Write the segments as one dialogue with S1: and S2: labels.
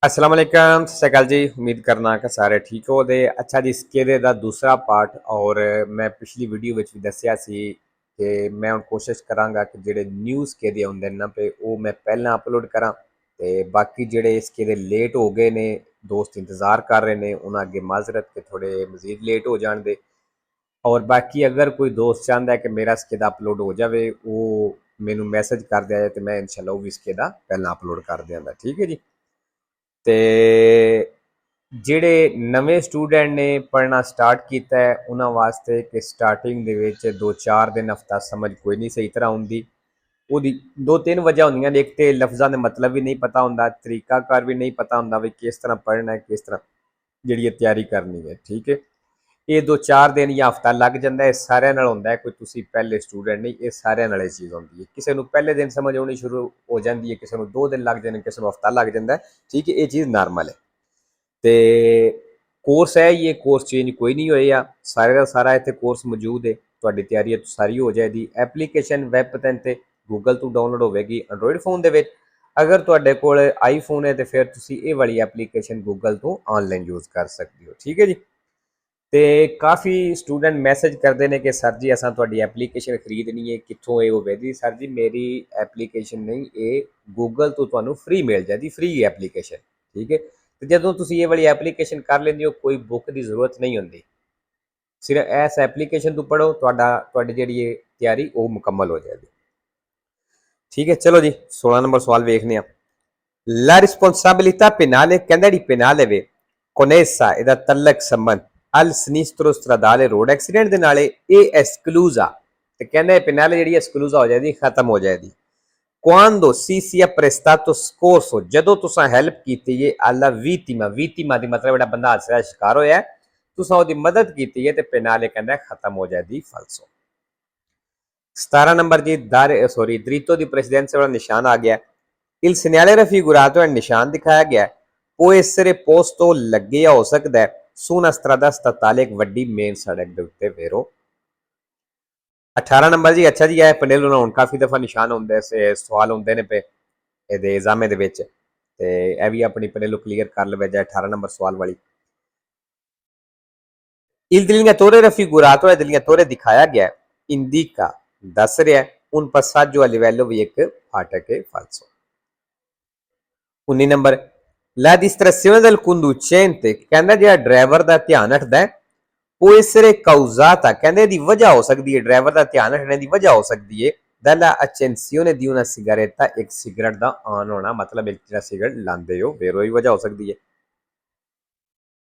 S1: अस्सलाम वालेकुम सत श्री अकाल जी। उम्मीद करना कि सारे ठीक हो दे। अच्छा जी, स्केदे दा दूसरा पार्ट और मैं पिछली वीडियो ਵਿੱਚ ਵੀ ਦੱਸਿਆ ਸੀ ਕਿ ਮੈਂ ਹੁਣ ਕੋਸ਼ਿਸ਼ ਕਰਾਂਗਾ ਕਿ ਜਿਹੜੇ ਨਿਊ ਸਕੇਦੇ ਹੁੰਦੇ ਨੇ ਨਾ ਪੇ ਉਹ ਮੈਂ ਪਹਿਲਾਂ ਅਪਲੋਡ ਕਰਾਂ ਤੇ ਬਾਕੀ ਜਿਹੜੇ ਸਕੇਦੇ ਲੇਟ ਹੋ ਗਏ ਨੇ, ਦੋਸਤ ਇੰਤਜ਼ਾਰ ਕਰ ਰਹੇ ਨੇ, ਉਹਨਾਂ ਅੱਗੇ ਮਾਜ਼ਰਤ ਕਿ ਥੋੜੇ ਮਜ਼ੀਦ ਲੇਟ ਹੋ ਜਾਣ ਦੇ। ਔਰ ਬਾਕੀ ਅਗਰ ਕੋਈ ਦੋਸਤ ਚਾਹੁੰਦਾ ਹੈ ਕਿ ਮੇਰਾ ਸਕੇਦਾ ਅਪਲੋਡ ਹੋ ਜਾਵੇ, ਉਹ ਮੈਨੂੰ ਮੈਸੇਜ ਕਰ ਦਿਆ ਜਾਏ ਤੇ ਮੈਂ ਇਨਸ਼ਾਅੱਲਾ ਉਹ ਵੀ ਸਕੇਦਾ ਪਹਿਲਾਂ ਅਪਲੋਡ ਕਰ ਦਿਆਂਗਾ। ਠੀਕ ਹੈ ਜੀ। ਤੇ ਜਿਹੜੇ ਨਵੇਂ ਸਟੂਡੈਂਟ ਨੇ ਪੜ੍ਹਨਾ ਸਟਾਰਟ ਕੀਤਾ ਹੈ ਉਹਨਾਂ ਵਾਸਤੇ ਕਿ ਸਟਾਰਟਿੰਗ ਦੇ ਵਿੱਚ 2-4 ਦਿਨ ਹਫਤਾ ਸਮਝ ਕੋਈ ਨਹੀਂ ਸਹੀ ਤਰ੍ਹਾਂ ਆਉਂਦੀ। ਉਹਦੀ ਦੋ ਤਿੰਨ ਵਜ੍ਹਾ ਹੁੰਦੀਆਂ ਨੇ। ਇੱਕ ਤੇ ਲਫ਼ਜ਼ਾਂ ਦੇ ਮਤਲਬ ਵੀ ਨਹੀਂ ਪਤਾ ਹੁੰਦਾ, ਤਰੀਕਾਕਾਰ ਵੀ ਨਹੀਂ ਪਤਾ ਹੁੰਦਾ ਵੀ ਕਿਸ ਤਰ੍ਹਾਂ ਪੜ੍ਹਨਾ ਹੈ, ਕਿਸ ਤਰ੍ਹਾਂ ਜਿਹੜੀ ਇਹ ਤਿਆਰੀ ਕਰਨੀ ਹੈ। ਠੀਕ ਹੈ, ਇਹ 2-4 ਦਿਨ ਜਾਂ ਹਫਤਾ ਲੱਗ ਜਾਂਦਾ। ਇਹ ਸਾਰਿਆਂ ਨਾਲ ਹੁੰਦਾ ਹੈ, ਕੋਈ ਤੁਸੀਂ ਪਹਿਲੇ ਸਟੂਡੈਂਟ ਨਹੀਂ, ਇਹ ਸਾਰਿਆਂ ਨਾਲ ਇਹ ਚੀਜ਼ ਹੁੰਦੀ ਹੈ। ਕਿਸੇ ਨੂੰ ਪਹਿਲੇ ਦਿਨ ਸਮਝ ਆਉਣੀ ਸ਼ੁਰੂ ਹੋ ਜਾਂਦੀ ਹੈ, ਕਿਸੇ ਨੂੰ 2 ਦਿਨ ਲੱਗ ਜਾਂਦੇ, ਕਿਸੇ ਨੂੰ ਹਫਤਾ ਲੱਗ ਜਾਂਦਾ। ਠੀਕ ਹੈ, ਇਹ ਚੀਜ਼ ਨਾਰਮਲ ਹੈ। ਤੇ ਕੋਰਸ ਹੈ ਇਹ ਕੋਰਸ ਚੇਂਜ ਕੋਈ ਨਹੀਂ ਹੋਇਆ, ਸਾਰੇ ਦਾ ਸਾਰਾ ਇੱਥੇ ਕੋਰਸ ਮੌਜੂਦ ਹੈ। ਤੁਹਾਡੀ ਤਿਆਰੀ ਸਾਰੀ ਹੋ ਜਾਏਗੀ। ਐਪਲੀਕੇਸ਼ਨ ਵੈਬ ਪਤਨ ਤੇ ਗੂਗਲ ਤੋਂ ਡਾਊਨਲੋਡ ਹੋਵੇਗੀ ਐਂਡਰੋਇਡ ਫੋਨ ਦੇ ਵਿੱਚ। ਅਗਰ ਤੁਹਾਡੇ ਕੋਲ ਆਈਫੋਨ ਹੈ ਤੇ ਫਿਰ ਤੁਸੀਂ ਇਹ ਵਾਲੀ ਐਪਲੀਕੇਸ਼ਨ ਗੂਗਲ ਤੋਂ ਆਨਲਾਈਨ ਯੂਜ਼ ਕਰ ਸਕਦੇ ਹੋ। ਠੀਕ ਹੈ ਜੀ। ਤੇ ਕਾਫੀ ਸਟੂਡੈਂਟ ਮੈਸੇਜ ਕਰਦੇ ਨੇ ਕਿ ਸਰ ਜੀ ਅਸਾਂ ਤੁਹਾਡੀ ਐਪਲੀਕੇਸ਼ਨ ਖਰੀਦਣੀ ਹੈ, ਕਿੱਥੋਂ ਇਹ ਹੋਵੇਗੀ? ਸਰ ਜੀ ਮੇਰੀ ਐਪਲੀਕੇਸ਼ਨ ਨਹੀਂ, ਇਹ ਗੂਗਲ ਤੋਂ ਤੁਹਾਨੂੰ ਫ੍ਰੀ ਮਿਲ ਜਾਂਦੀ, ਫ੍ਰੀ ਐਪਲੀਕੇਸ਼ਨ। ਠੀਕ ਹੈ, ਤੇ ਜਦੋਂ ਤੁਸੀਂ ਇਹ ਵਾਲੀ ਐਪਲੀਕੇਸ਼ਨ ਕਰ ਲੈਂਦੇ ਹੋ ਕੋਈ ਬੁੱਕ ਦੀ ਜ਼ਰੂਰਤ ਨਹੀਂ ਹੁੰਦੀ, ਸਿਰਫ ਇਸ ਐਪਲੀਕੇਸ਼ਨ ਤੋਂ ਪੜ੍ਹੋ, ਤੁਹਾਡੀ ਜਿਹੜੀ ਇਹ ਤਿਆਰੀ ਉਹ ਮੁਕੰਮਲ ਹੋ ਜਾਏਗੀ। ਠੀਕ ਹੈ, ਚਲੋ ਜੀ 16 ਨੰਬਰ ਸਵਾਲ ਵੇਖਦੇ ਹਾਂ। La responsabilità penale, ਕਹਿੰਦਾ ਜਿਹੜੀ penale ਵੇ conessa ਇਹਦਾ ਤਲਕ ਸੰਬੰਧ al sinistro stradale road accident ਦੇ ਨਾਲੇ ਇਹ esclusa, ਤੇ ਕਹਿੰਦਾ ਇਹ penale ਜਿਹੜੀ esclusa ਹੋ ਜਾਏਗੀ, ਖਤਮ ਹੋ ਜਾਏਗੀ quando si sia prestato soccorso, ਜਦੋਂ ਤੁਸੀਂ ਹੈਲਪ ਕੀਤੀ ਹੈ alla vittima, vittima ਦੀ ਮਤਲਬ ਜਿਹੜਾ ਬੰਦਾ ਹਾਦਸੇ ਦਾ ਸ਼ਿਕਾਰ ਹੋਇਆ ਤੁਸੀਂ ਉਹਦੀ ਮਦਦ ਕੀਤੀ ਹੈ ਤੇ penale ਕਹਿੰਦਾ ਖਤਮ ਹੋ ਜਾਏਗੀ falso। 17 ਨੰਬਰ ਜੀ dritto di presidenza ਵਾਲਾ ਨਿਸ਼ਾਨ ਆ ਗਿਆ। Il segnale raffigurato è ਨਿਸ਼ਾਨ ਦਿਖਾਇਆ ਗਿਆ। può essere posto ਲੱਗਿਆ ਹੋ ਸਕਦਾ ਹੈ su una strada statale, ਇੱਕ ਵੱਡੀ ਮੇਨ ਸੜਕ ਦੇ ਉੱਤੇ vero। 18 ਨੰਬਰ ਜੀ, ਅੱਛਾ ਜੀ ਇਹ ਪਨੇਲੋ ਨਾਲ ਹੁਣ ਕਾਫੀ ਦਫਾ ਨਿਸ਼ਾਨ ਹੁੰਦੇ ਸਵਾਲ ਹੁੰਦੇ ਨੇ ਪਏ ਇਹਦੇ ਐਗਜ਼ਾਮੇ ਦੇ ਵਿੱਚ, ਤੇ ਇਹ ਵੀ ਆਪਣੀ ਪਨੇਲੋ ਕਲੀਅਰ ਕਰ ਲਵੇ ਜਾ 18 ਨੰਬਰ ਸਵਾਲ ਵਾਲੀ। Il delineatore raffigurato è delineatore ਦਿਖਾਇਆ ਗਿਆ, indica ਦੱਸ ਰਿਹਾ un passaggio a livello ਵੀ ਇੱਕ ਫਾਟਕ ਹੈ falso। 19 number la distrazione del conducente, ਕਹਿੰਦਾ ਜਿਹੜਾ ਡਰਾਈਵਰ ਦਾ ਧਿਆਨ ਰੱਖਦਾ ਹੈ può essere causata, ਕਹਿੰਦੇ ਦੀ ਵਜ੍ਹਾ ਹੋ ਸਕਦੀ ਹੈ, ਡਰਾਈਵਰ ਦਾ ਧਿਆਨ ਰੱਖਣੇ ਦੀ ਵਜ੍ਹਾ ਹੋ ਸਕਦੀ ਹੈ dalla accensione di una sigaretta, ਇੱਕ ਸਿਗਰਟ ਦਾ ਆਨ ਹੋਣਾ, ਮਤਲਬ ਇੱਕ ਜਿਹੜਾ ਸਿਗਰਟ ਲਾਉਂਦੇ ਹੋ ਵੈਰੋ ਹੀ ਵਜ੍ਹਾ ਹੋ ਸਕਦੀ ਹੈ।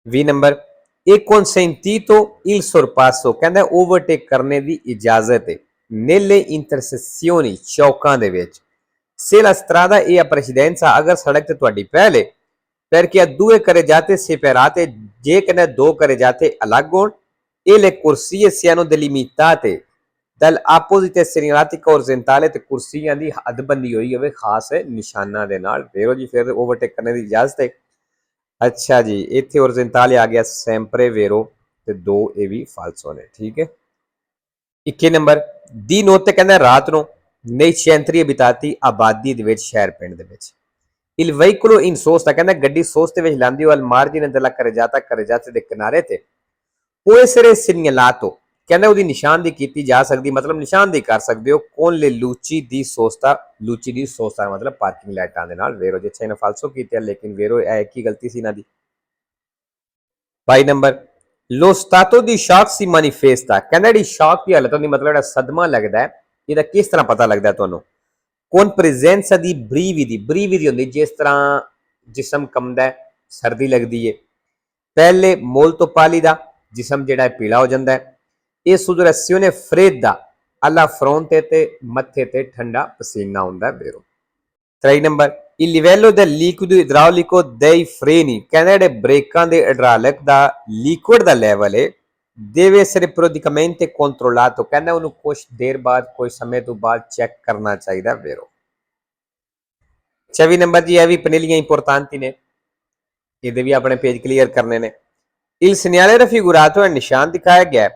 S1: 20 ਨੰਬਰ è consentito il sorpasso, ਕਹਿੰਦਾ ਓਵਰਟੇਕ ਕਰਨੇ ਦੀ ਇਜਾਜ਼ਤ ਹੈ nelle intersezioni, ਚੌਕਾਂ ਦੇ ਵਿੱਚ। se la strada è a precedenza, ਅਗਰ ਸੜਕ ਤੇ ਤੁਹਾਡੀ ਪਹਿਲੇ perché a due carreggiate separate, ਜੇ ਕਹਿੰਦਾ ਦੋ carreggiate ਅਲੱਗ ਹੋਣ e le corsie siano delimitate dall'apposita segnaletica orizzontale, ਤੇ ਕੁਰਸੀਆਂ ਦੀ ਹੱਦਬੰਦੀ ਹੋਈ ਹੋਵੇ ਖਾਸ ਨਿਸ਼ਾਨਾਂ ਦੇ ਨਾਲ ਫੇਰੋ ਜੀ, ਫਿਰ ਓਵਰਟੇਕ ਕਰਨੇ ਦੀ ਇਜਾਜ਼ਤ ਹੈ। ਅੱਛਾ ਜੀ, ਇੱਥੇ orizzontale ਆ ਗਿਆ sempre vero ਤੇ ਦੋ ਇਹ ਵੀ ਫਾਲਸੋ ਨੇ। ਠੀਕ ਹੈ। 21 ਨੰਬਰ ਦੀ ਨੋਟ ਕਹਿੰਦਾ ਰਾਤ ਨੂੰ nei centri abitati, ਆਬਾਦੀ ਦੇ ਵਿੱਚ, ਸ਼ਹਿਰ ਪਿੰਡ ਦੇ ਵਿੱਚ। il veicolo in sosta, ਕਹਿੰਦਾ ਗੱਡੀ ਸੋਸਤੇ ਵਿੱਚ ਲਾਂਦੀ ਹੋ al margine della carreggiata ਦੇ ਕਿਨਾਰੇ ਤੇ può essere segnalato, ਕਹਿੰਦਾ ਉਹਦੀ ਨਿਸ਼ਾਨਦੇਹੀ ਕੀਤੀ ਜਾ ਸਕਦੀ, ਮਤਲਬ ਨਿਸ਼ਾਨਦੇਹੀ ਕਰ ਸਕਦੇ ਹੋ con le luci di sosta, luci di sosta ਮਤਲਬ ਪਾਰਕਿੰਗ ਲਾਈਟਾਂ ਦੇ ਨਾਲ ਵੈਰੋ। ਜਿੱਥੇ ਇਹਨੇ ਫਾਲਸੋ ਕੀਤਾ ਲੇਕਿਨ ਵੈਰੋ ਇਹ ਇੱਕ ਹੀ ਗਲਤੀ ਸੀ ਇਹਨਾਂ ਦੀ। 22 number lo stato di shock si manifesta, ਕਹਿੰਦਾ ਜਿਹੜੀ ਸ਼ੌਕ ਦੀ ਹਾਲਤ ਹੁੰਦੀ, ਮਤਲਬ ਜਿਹੜਾ ਸਦਮਾ ਲੱਗਦਾ ਹੈ, ਇਹਦਾ ਕਿਸ ਤਰ੍ਹਾਂ ਪਤਾ ਲੱਗਦਾ ਤੁਹਾਨੂੰ? con presenza di brividi, brividi ਹੁੰਦੀ ਜਿਸ ਤਰ੍ਹਾਂ ਜਿਸਮ ਕੰਬਦਾ ਹੈ, ਸਰਦੀ ਲੱਗਦੀ ਹੈ। ਪਹਿਲੇ molto pallida, ਜਿਸਮ ਜਿਹੜਾ ਹੈ ਪੀਲਾ ਹੋ ਜਾਂਦਾ ਹੈ। ਇਹ sudorazione fredda alla fronte, ਤੇ ਮੱਥੇ ਤੇ ਠੰਡਾ ਪਸੀਨਾ ਹੁੰਦਾ ਹੈ Vairo. 23 number il livello del liquido idraulico dei freni, ਕਹਿੰਦਾ ਜਿਹੜੇ ਬ੍ਰੇਕਾਂ ਦੇ ਇਡਰਾਲਿਕ ਦਾ ਲਿਕੁਇਡ ਦਾ ਲੈਵਲ ਹੈ deve essere periodicamente controllato, ਕਹਿੰਦਾ ਉਹਨੂੰ ਕੁਝ ਦੇਰ ਬਾਅਦ, ਕੋਈ ਸਮੇਂ ਤੋਂ ਬਾਅਦ ਚੈੱਕ ਕਰਨਾ ਚਾਹੀਦਾ ਵੈਰੋ। 24 ਨੰਬਰ ਜੀ ਇਹ ਵੀ ਪਨੇਲੀਆਂ ਇੰਪੋਰਟਾਂਟੀ ਨੇ, ਇਹਦੇ ਵੀ ਆਪਣੇ ਪੇਜ ਕਲੀਅਰ ਕਰਨੇ ਨੇ। il segnale raffigurato è ਨਿਸ਼ਾਨ ਦਿਖਾਇਆ ਗਿਆ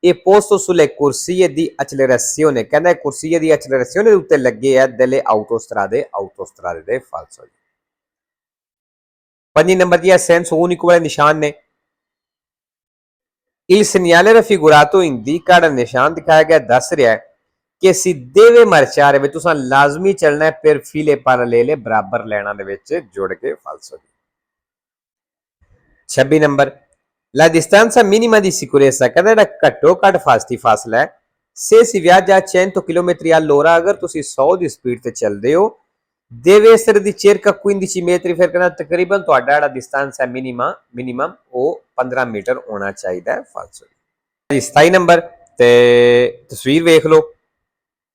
S1: e posto sulle corsie di accelerazione, ਕਹਿੰਦਾ ਕੁਰਸੀਏ ਦੀ accelerazione ਦੇ ਉੱਤੇ ਲੱਗੇ ਆ delle autostrade ਦੇ ਫਾਲਸੋ। 5 नंबर di senso unico वाले निशान ने। Il segnale raffigurato indica ਦਾ ਨਿਸ਼ਾਨ ਦਿਖਾਇਆ ਗਿਆ ਦੱਸ ਰਿਹਾ ਹੈ ਕਿ ਸਿੱਧੇ ਵੇ marciare ਵਿੱਚ ਤੁਸੀਂ ਲਾਜ਼ਮੀ ਚੱਲਣਾ ਹੈ per file parallele ਬਰਾਬਰ ਲਾਈਨਾਂ ਦੇ ਵਿੱਚ ਜੁੜ ਕੇ falso ਦੀ। 26 number La distanza minima di sicurezza ਕਹਿੰਦਾ ਜਿਹੜਾ ਘੱਟੋ ਘੱਟ ਫਾਸਲਾ ਹੈ se si viaggia a 100 km all'ora ਅਗਰ ਤੁਸੀਂ 100 ਦੀ ਸਪੀਡ ਤੇ ਚੱਲਦੇ ਹੋ deve essere di circa 15 metri ਫਿਰ ਕਹਿੰਦਾ ਤਕਰੀਬਨ ਤੁਹਾਡਾ ਜਿਹੜਾ ਡਿਸਟੈਂਸ ਹੈ ਮਿਨੀਮਮ ਉਹ 15 ਮੀਟਰ ਹੋਣਾ ਚਾਹੀਦਾ ਹੈ ਫਾਲਸੋ। 27 ਨੰਬਰ ਤੇ ਤਸਵੀਰ ਵੇਖ ਲਓ,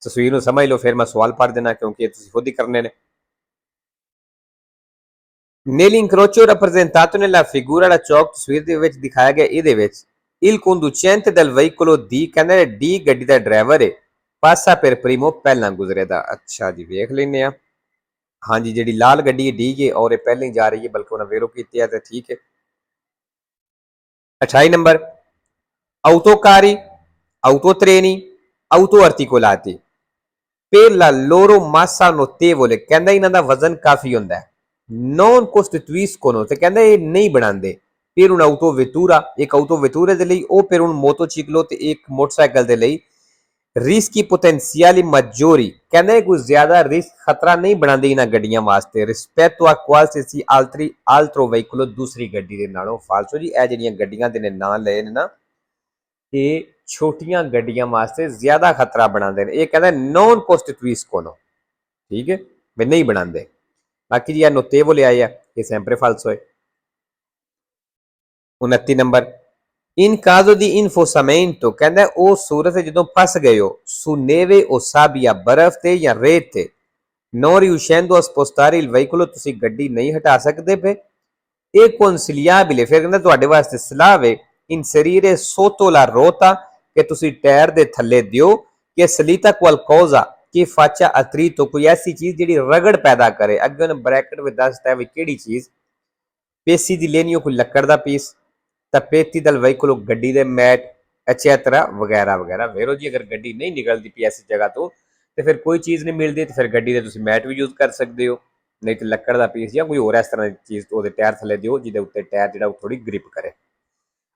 S1: ਤਸਵੀਰ ਨੂੰ ਸਮਝ ਲਓ, ਫਿਰ ਮੈਂ ਸਵਾਲ ਪੜ੍ਹ ਦੇਣਾ ਕਿਉਂਕਿ ਇਹ ਤੁਸੀਂ ਖੁਦ ਹੀ ਕਰਨੇ ਨੇ। Nell'incrocio rappresentato nella figura la ਚੌਕ ਤਸਵੀਰ ਦੇ ਵਿੱਚ ਦਿਖਾਇਆ ਗਿਆ ਇਹਦੇ ਵਿੱਚ il conducente del veicolo D ਕਹਿੰਦਾ D ਗੱਡੀ ਦਾ ਡਰਾਈਵਰ ਹੈ passa per primo ਪਹਿਲਾਂ ਗੁਜ਼ਰੇਦਾ। ਅੱਛਾ ਜੀ ਵੇਖ ਲੈਨੇ ਆ। ਹਾਂਜੀ ਜਿਹੜੀ ਲਾਲ ਗੱਡੀ ਹੈ ਡੀ ਕੇ ਔਰ ਇਹ ਪਹਿਲਾਂ ਹੀ ਜਾ ਰਹੀ ਹੈ ਬਲਕਿ ਉਹਨਾਂ ਵੇਰੋ ਕੀਤੀ ਹੈ ਤੇ ਠੀਕ ਹੈ। 28 number autocari, autotreni, autoarticolati per la loro massa notevole ਕਹਿੰਦਾ ਇਹਨਾਂ ਦਾ ਵਜ਼ਨ ਕਾਫੀ ਹੁੰਦਾ ਹੈ non costituiscono ਤੇ ਕਹਿੰਦਾ ਇਹ ਨਹੀਂ ਬਣਾਉਂਦੇ per un autovettura ਇੱਕ autovettura ਦੇ ਲਈ ਉਹ per un motociclo ਤੇ ਇੱਕ ਮੋਟਰਸਾਈਕਲ ਦੇ ਲਈ rischi potenziali maggiori ਕਹਿੰਦੇ ਕੋਈ ਜ਼ਿਆਦਾ ਰਿਸਕ ਖਤਰਾ ਨਹੀਂ ਬਣਾਉਂਦੀ ਇਹਨਾਂ ਗੱਡੀਆਂ ਵਾਸਤੇ rispetto a qualsiasi altro veicolo ਦੂਸਰੀ ਗੱਡੀ ਦੇ ਨਾਲੋਂ ਫਾਲਸੋ ਜੀ। ਇਹ ਜਿਹੜੀਆਂ ਗੱਡੀਆਂ ਦੇ ਨੇ ਨਾਂ ਲਏ ਨੇ ਨਾ ਇਹ ਛੋਟੀਆਂ ਗੱਡੀਆਂ ਵਾਸਤੇ ਜ਼ਿਆਦਾ ਖਤਰਾ ਬਣਾਉਂਦੇ ਨੇ। ਇਹ ਕਹਿੰਦਾ non costituiscono ਠੀਕ ਹੈ ਵੀ ਨਹੀਂ ਬਣਾਉਂਦੇ। ਬਾਕੀ ਜੀ ਇਹ notevole ਆਏ ਆ ਇਹ sempre falso ਹੈ। 29 number in caso di infosamento ਕਹਿੰਦਾ ਉਹ ਸੂਰਤ ਜਦੋਂ ਫਸ ਗਏ ਹੋ su neve o sabbia ਬਰਫ਼ ਤੇ ਜਾਂ ਰੇਤ ਤੇ non riuscendo a spostare il veicolo ਤੁਸੀਂ ਗੱਡੀ ਨਹੀਂ ਹਟਾ ਸਕਦੇ ਪਏ ਇਹ consigliabile ਫਿਰ ਕਹਿੰਦਾ ਤੁਹਾਡੇ ਵਾਸਤੇ ਸਲਾਹ ਹੈ inserire sotto la ruota ਕਿ ਤੁਸੀਂ ਟਾਇਰ ਦੇ ਥੱਲੇ ਦਿਓ ਕਿ salita qualcosa ਕਿ faccia attrito ਕੋਈ ਐਸੀ ਚੀਜ਼ ਜਿਹੜੀ ਰਗੜ ਪੈਦਾ ਕਰੇ। ਅੱਗੇ ਉਹਨੇ ਬ੍ਰੈਕਟ ਵਿੱਚ ਦੱਸਤਾ ਵੀ ਕਿਹੜੀ ਚੀਜ਼ ਪੇਸੀ ਦੀ ਲੈਣੀ ਕੋਈ ਲੱਕੜ ਦਾ ਪੀਸ tappeti dal veicolo ਗੱਡੀ ਦੇ ਮੈਟ ਐਟਸੈਟਰਾ ਵਗੈਰਾ ਵਗੈਰਾ। ਵੇਰੋ ਜੀ ਅਗਰ ਗੱਡੀ ਨਹੀਂ ਨਿਕਲਦੀ ਪਈ ਐਸੀ ਜਗ੍ਹਾ ਤੋਂ ਤੇ ਫਿਰ ਕੋਈ ਚੀਜ਼ ਨਹੀਂ ਮਿਲਦੀ ਤੇ ਫਿਰ ਗੱਡੀ ਦੇ ਤੁਸੀਂ ਮੈਟ ਵੀ ਯੂਜ਼ ਕਰ ਸਕਦੇ ਹੋ ਨਹੀਂ ਤੇ ਲੱਕੜ ਦਾ ਪੀਸ ਜਾਂ ਕੋਈ ਹੋਰ ਇਸ ਤਰ੍ਹਾਂ ਦੀ ਚੀਜ਼ ਉਹਦੇ ਟਾਇਰ ਥੱਲੇ ਦਿਓ ਜਿਹਦੇ ਉੱਤੇ ਟਾਇਰ ਜਿਹੜਾ ਉਹ ਥੋੜੀ ਗ੍ਰਿਪ ਕਰੇ।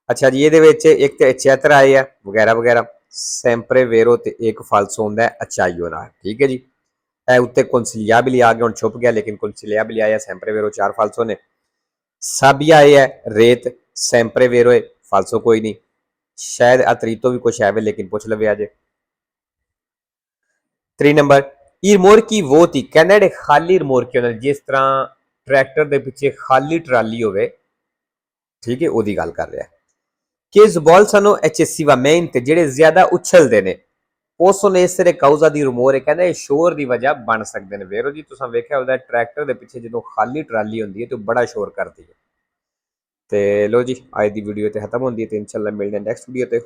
S1: ਅੱਛਾ ਜੀ ਇਹਦੇ ਵਿੱਚ ਇੱਕ ਤੇ ਐਟਸੈਟਰਾ ਆਏ ਆ ਵਗੈਰਾ ਵਗੈਰਾ sempre vero ਤੇ ਇੱਕ ਫਾਲਸੋ ਹੁੰਦਾ ਹੈ acciaio ਨਾਲ ਠੀਕ ਹੈ ਜੀ। ਇਹ ਉੱਤੇ consigliabile ਆ ਗਿਆ ਹੁਣ ਛੁਪ ਗਿਆ ਲੇਕਿਨ consigliabile ਆਇਆ sempre vero ਚਾਰ ਫਾਲਸੋ ਨੇ। ਸਾਬੀਆ ਆਏ ਹੈ ਰੇਤ sempre vero ਹੈ ਫਾਲਸੋ ਕੋਈ ਨਹੀਂ। ਸ਼ਾਇਦ ਅਤਰੀਤੋ ਵੀ ਕੁਛ ਹੈ ਲੇਕਿਨ ਪੁੱਛ ਲਵੇ ਅਜੇ। 3 ਨੰਬਰ ਇਹ ਰਿਮੋਰਕੀ ਵੋਤੀ ਕਹਿੰਦਾ ਜਿਹੜੇ ਖਾਲੀ ਰਿਮੋਰਕੀ ਹੁੰਦੇ ਜਿਸ ਤਰ੍ਹਾਂ ਟਰੈਕਟਰ ਦੇ ਪਿੱਛੇ ਖਾਲੀ ਟਰਾਲੀ ਹੋਵੇ ਠੀਕ ਹੈ ਉਹਦੀ ਗੱਲ ਕਰ ਰਿਹਾ ਕਿ sbolzano eccessivamente ਜਿਹੜੇ ਜ਼ਿਆਦਾ ਉਛਲਦੇ ਨੇ possono essere causa di rumore ਕਹਿੰਦਾ ਇਹ ਸ਼ੋਰ ਦੀ ਵਜ੍ਹਾ ਬਣ ਸਕਦੇ ਨੇ। ਵੇਰੋ ਜੀ ਤੁਸੀਂ ਵੇਖਿਆ ਉਹਦਾ ਟਰੈਕਟਰ ਦੇ ਪਿੱਛੇ ਜਦੋਂ ਖਾਲੀ ਟਰਾਲੀ ਹੁੰਦੀ ਹੈ ਤੇ ਬੜਾ ਸ਼ੋਰ ਕਰਦੀ ਹੈ। ਤੇ ਲੋ ਜੀ ਅੱਜ ਦੀ ਵੀਡੀਓ ਤੇ ਖਤਮ ਹੁੰਦੀ ਹੈ ਤੇ ਇਨਸ਼ਾਅੱਲਾ ਮਿਲਦੇ ਹਾਂ ਨੈਕਸਟ ਵੀਡੀਓ ਤੇ।